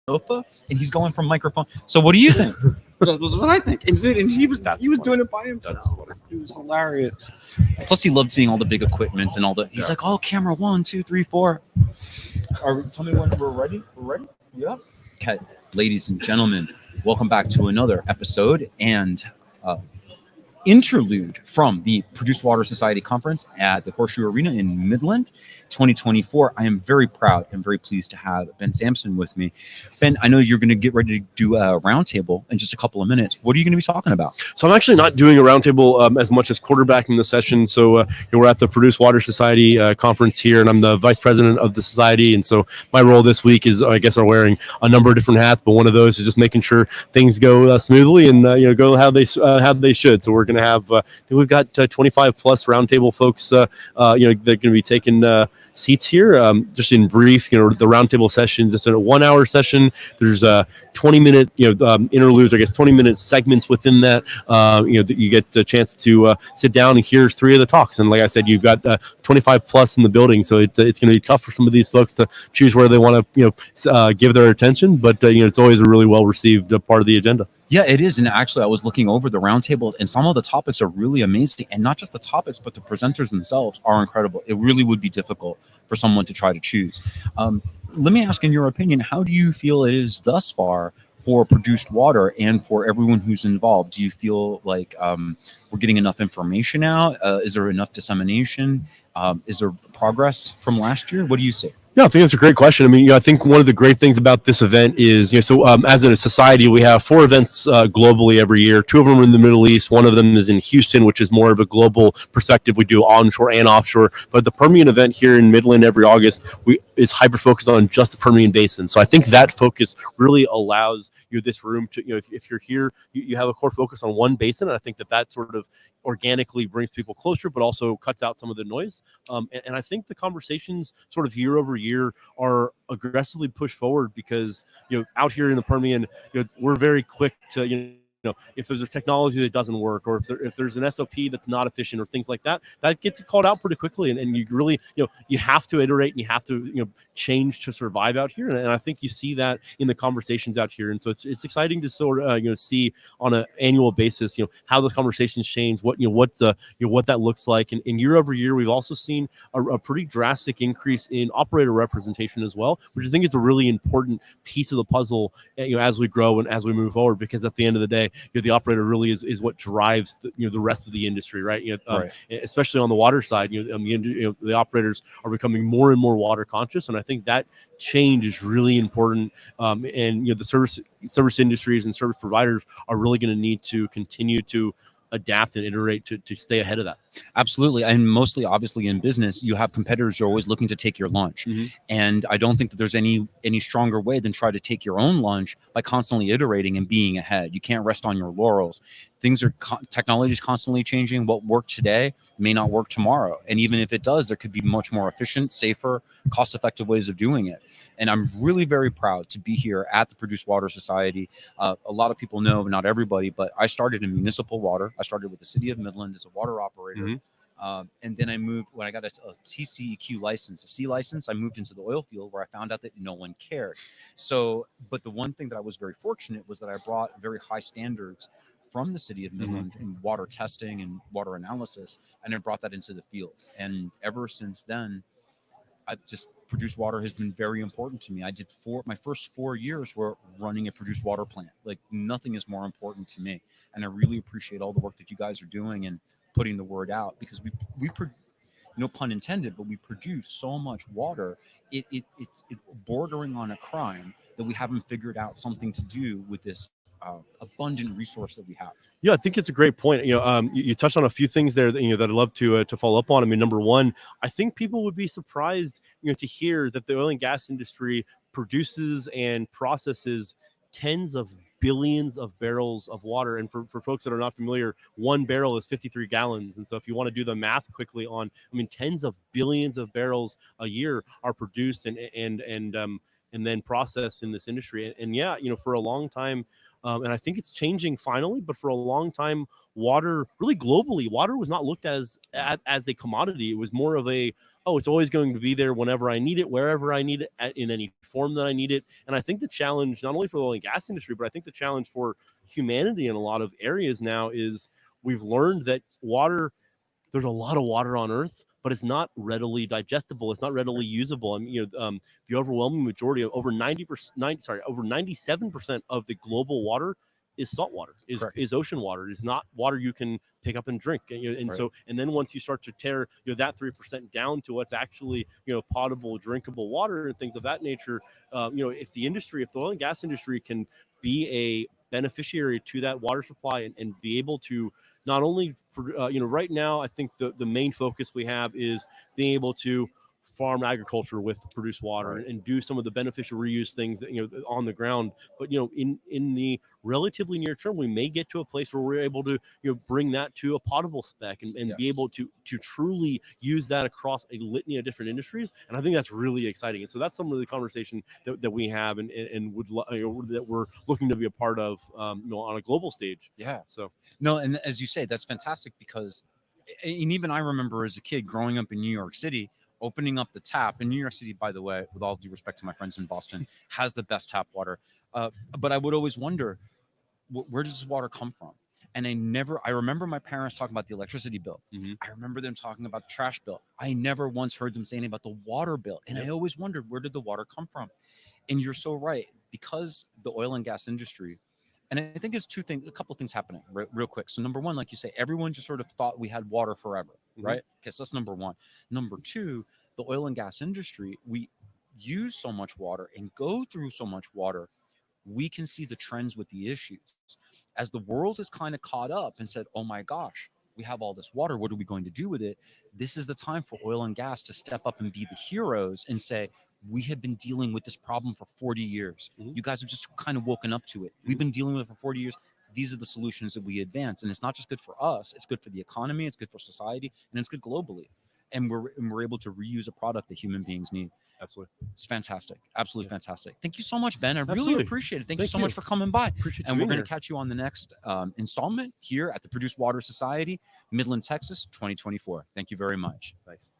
sofa, and he's going from microphone. So what do you think? That was what I think. And, dude, and he was doing it by himself. It was hilarious. Plus, he loved seeing all the big equipment and all the. He's like, "Oh, camera 1, 2, 3, 4." Tell me when we're ready. We're ready. Yeah. Okay, ladies and gentlemen, welcome back to another episode and interlude from the Produced Water Society conference at the Horseshoe Arena in Midland 2024. I am very proud and very pleased to have Ben Sampson with me. Ben, I know you're going to get ready to do a roundtable in just a couple of minutes. What are you going to be talking about? So I'm actually not doing a roundtable as much as quarterbacking the session. So we're at the Produced Water Society conference here, and I'm the vice president of the society. And so my role this week is, I guess, I'm wearing a number of different hats, but one of those is just making sure things go smoothly and go how they should. So we're going to have we've got 25 plus roundtable folks. They're going to be taking seats here. Just in brief, the roundtable sessions. It's a 1 hour session. There's 20-minute interludes. I guess 20-minute segments within that. That you get a chance to sit down and hear 3 of the talks. And like I said, you've got 25 plus in the building, so it's going to be tough for some of these folks to choose where they want to give their attention. But it's always a really well received part of the agenda. Yeah, it is. And actually, I was looking over the roundtables, and some of the topics are really amazing. And not just the topics, but the presenters themselves are incredible. It really would be difficult for someone to try to choose. Let me ask, in your opinion, how do you feel it is thus far for produced water and for everyone who's involved? Do you feel like we're getting enough information out? Is there enough dissemination? Is there progress from last year? What do you say? Yeah, I think that's a great question. I mean, I think one of the great things about this event is, as a society, we have 4 events globally every year. 2 of them are in the Middle East. One of them is in Houston, which is more of a global perspective. We do onshore and offshore. But the Permian event here in Midland every August is hyper-focused on just the Permian Basin. So I think that focus really allows this room to, if you're here, you have a core focus on one basin. And I think that sort of organically brings people closer, but also cuts out some of the noise. And I think the conversations sort of year over year are aggressively pushed forward because out here in the Permian, we're very quick to if there's a technology that doesn't work, or if there's an SOP that's not efficient, or things like that gets called out pretty quickly, and you really you have to iterate and you have to change to survive out here, and I think you see that in the conversations out here, and so it's exciting to sort of see on an annual basis how the conversations change, what that looks like, and year over year we've also seen a pretty drastic increase in operator representation as well, which I think is a really important piece of the puzzle as we grow and as we move forward, because at the end of the day, the operator really is what drives the rest of the industry, right? Right. Especially on the water side, the operators are becoming more and more water conscious, and I think that change is really important. And the service industries and service providers are really going to need to continue to adapt and iterate to stay ahead of that. Absolutely. And mostly, obviously, in business, you have competitors who are always looking to take your lunch. Mm-hmm. And I don't think that there's any stronger way than try to take your own lunch by constantly iterating and being ahead. You can't rest on your laurels. Technology is constantly changing. What worked today may not work tomorrow. And even if it does, there could be much more efficient, safer, cost-effective ways of doing it. And I'm really very proud to be here at the Produced Water Society. A lot of people know, but not everybody, but I started in municipal water. I started with the city of Midland as a water operator. Mm-hmm. And then I moved, when I got a TCEQ license, a C license, I moved into the oil field where I found out that no one cared. So, but the one thing that I was very fortunate was that I brought very high standards from the city of Midland in water testing and water analysis, and I brought that into the field. And ever since then, produced water has been very important to me. I did my first 4 years were running a produced water plant. Like, nothing is more important to me. And I really appreciate all the work that you guys are doing and putting the word out, because we no pun intended, but we produce so much water. It's bordering on a crime that we haven't figured out something to do with this abundant resource that we have. Yeah, I think it's a great point. You touched on a few things there that that I'd love to follow up on. I mean, number one, I think people would be surprised to hear that the oil and gas industry produces and processes tens of billions of barrels of water. And for folks that are not familiar, 1 barrel is 53 gallons. And so if you want to do the math quickly on, tens of billions of barrels a year are produced and then processed in this industry. And yeah, for a long time, and I think it's changing finally, but for a long time, water, really globally, water was not looked at as a commodity. It was more of a oh, it's always going to be there whenever I need it, wherever I need it, in any form that I need it. And I think the challenge, not only for the oil and gas industry, but I think the challenge for humanity in a lot of areas now is we've learned that water, there's a lot of water on Earth, but it's not readily digestible. It's not readily usable. I mean, the overwhelming majority of over 97% of the global water is salt water, is ocean water. It is not water you can pick up and drink. And Right. so, and then once you start to tear that 3% down to what's actually potable, drinkable water and things of that nature, if the oil and gas industry can be a beneficiary to that water supply and be able to not only right now, I think the main focus we have is being able to farm agriculture with produced water and do some of the beneficial reuse things that on the ground. But in the relatively near term, we may get to a place where we're able to bring that to a potable spec and Yes. be able to truly use that across a litany of different industries. And I think that's really exciting. And so that's some of the conversation that we have and that we're looking to be a part of on a global stage. Yeah. So No, and as you say, that's fantastic because, and even I remember as a kid growing up in New York City, opening up the tap. In New York City, by the way, with all due respect to my friends in Boston, has the best tap water. But I would always wonder, where does this water come from? And I remember my parents talking about the electricity bill. Mhm. I remember them talking about the trash bill. I never once heard them say anything about the water bill. And I always wondered, where did the water come from? And you're so right, because the oil and gas industry, and I think it's a couple of things happening real quick. So number one, like you say, everyone just sort of thought we had water forever, right? Okay, so that's number one. Number two, the oil and gas industry, we use so much water and go through so much water, we can see the trends with the issues. As the world is kind of caught up and said, oh my gosh, we have all this water, what are we going to do with it? This is the time for oil and gas to step up and be the heroes and say, we have been dealing with this problem for 40 years. You guys have just kind of woken up to it. We've been dealing with it for 40 years. These are the solutions that we advance. And it's not just good for us, it's good for the economy, it's good for society, and it's good globally. And we're able to reuse a product that human beings need. Absolutely. It's fantastic. Absolutely fantastic. Thank you so much, Ben. I really Absolutely. appreciate it. Thank you Thank so you. much for coming by. Appreciate And you we're being going to here. catch you on the next installment here at the Produced Water Society, Midland, Texas, 2024. Thank you very much. Thanks.